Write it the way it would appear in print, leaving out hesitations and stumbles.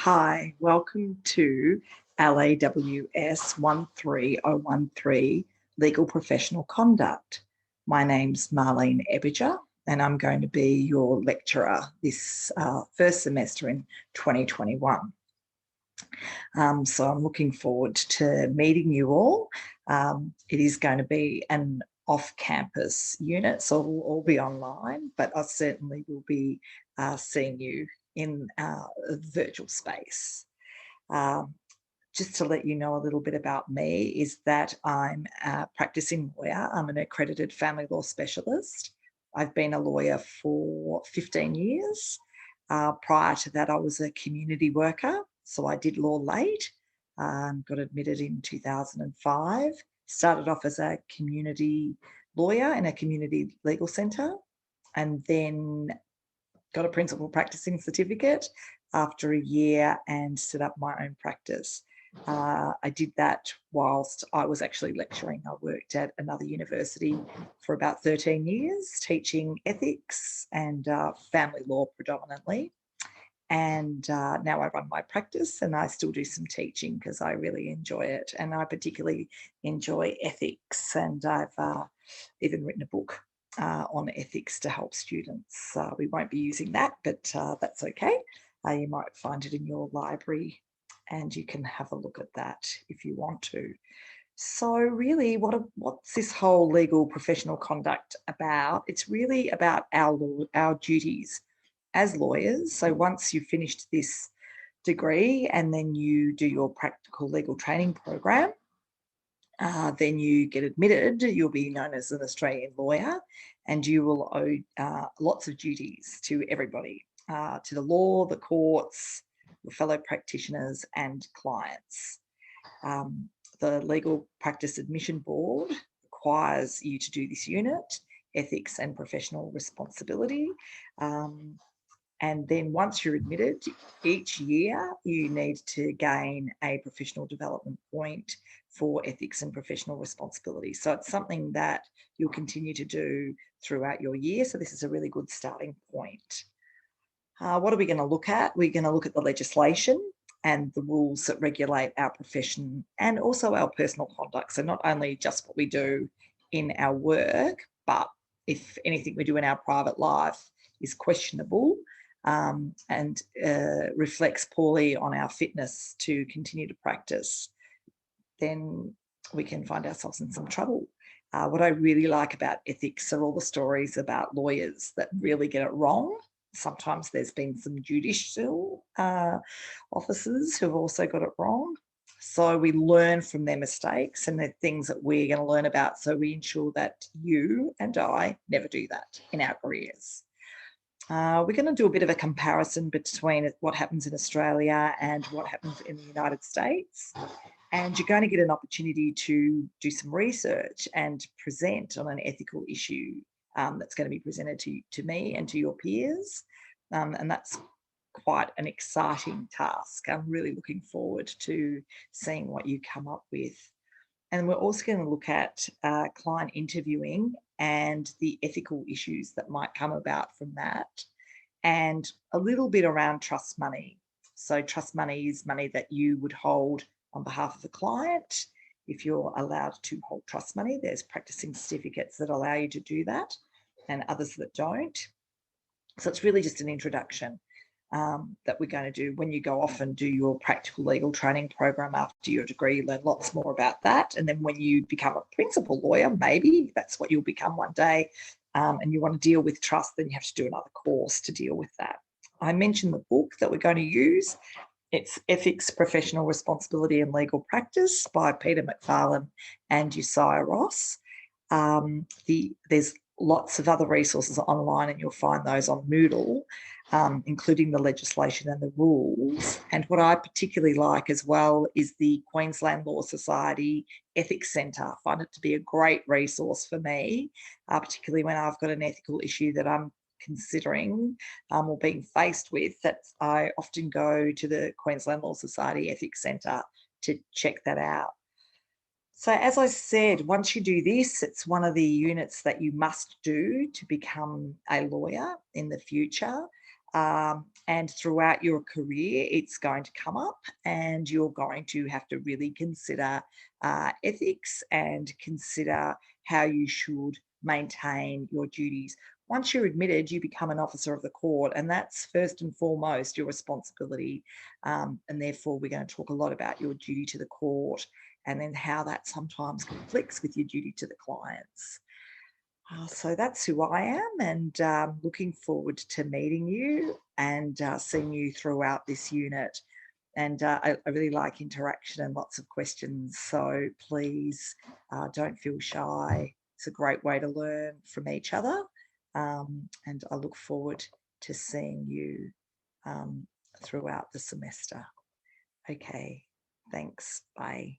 Hi, welcome to LAWS 13013 Legal Professional Conduct. My name's Marlene Ebejer and I'm going to be your lecturer this first semester in 2021. So I'm looking forward to meeting you all. It is going to be an off-campus unit, so we'll all be online, but I certainly will be seeing you in a virtual space. Just to let you know a little bit about me is that I'm a practicing lawyer. I'm an accredited family law specialist. I've been a lawyer for 15 years. Prior to that, I was a community worker. So I did law late, got admitted in 2005, started off as a community lawyer in a community legal centre, and then got a principal practicing certificate after a year and set up my own practice. I did that whilst I was actually lecturing. I worked at another university for about 13 years, teaching ethics and family law predominantly. And now I run my practice and I still do some teaching because I really enjoy it. And I particularly enjoy ethics, and I've even written a book on ethics to help students. We won't be using that, but that's okay. You might find it in your library and you can have a look at that if you want to. So really, what's this whole legal professional conduct about? It's really about our duties as lawyers. So once you've finished this degree and then you do your practical legal training program, then you get admitted, you'll be known as an Australian lawyer, and you will owe lots of duties to everybody, to the law, the courts, your fellow practitioners and clients. The Legal Practice Admission Board requires you to do this unit, ethics and professional responsibility. And then once you're admitted, each year you need to gain a professional development point for ethics and professional responsibility. So it's something that you'll continue to do throughout your year. So this is a really good starting point. What are we going to look at? We're going to look at the legislation and the rules that regulate our profession and also our personal conduct. So not only just what we do in our work, but if anything we do in our private life is questionable, and reflects poorly on our fitness to continue to practice, then we can find ourselves in some trouble. What I really like about ethics are all the stories about lawyers that really get it wrong. Sometimes there's been some judicial officers who've also got it wrong. So we learn from their mistakes and the things that we're going to learn about, so we ensure that you and I never do that in our careers. We're going to do a bit of a comparison between what happens in Australia and what happens in the United States. And you're going to get an opportunity to do some research and present on an ethical issue that's going to be presented to me and to your peers. And that's quite an exciting task. I'm really looking forward to seeing what you come up with. And we're also going to look at client interviewing and the ethical issues that might come about from that, and a little bit around trust money. So trust money is money that you would hold on behalf of a client. If you're allowed to hold trust money, there's practicing certificates that allow you to do that and others that don't. So it's really just an introduction that we're going to do. When you go off and do your practical legal training program after your degree, you learn lots more about that. And then when you become a principal lawyer, maybe that's what you'll become one day, and you want to deal with trust, then you have to do another course to deal with that. I mentioned the book that we're going to use. It's Ethics, Professional Responsibility and Legal Practice by Peter McFarlane and Josiah Ross. There's lots of other resources online, and you'll find those on Moodle, including the legislation and the rules. And what I particularly like as well is the Queensland Law Society Ethics Centre. I find it to be a great resource for me, particularly when I've got an ethical issue that I'm considering or being faced with. That I often go to the Queensland Law Society Ethics Centre to check that out. So as I said, once you do this, it's one of the units that you must do to become a lawyer in the future. And throughout your career, it's going to come up, and you're going to have to really consider ethics and consider how you should maintain your duties. Once you're admitted, you become an officer of the court, and that's first and foremost your responsibility. And therefore, we're going to talk a lot about your duty to the court and then how that sometimes conflicts with your duty to the clients. So that's who I am, and looking forward to meeting you and seeing you throughout this unit. And I really like interaction and lots of questions. So please don't feel shy. It's a great way to learn from each other. And I look forward to seeing you throughout the semester. Okay, thanks. Bye.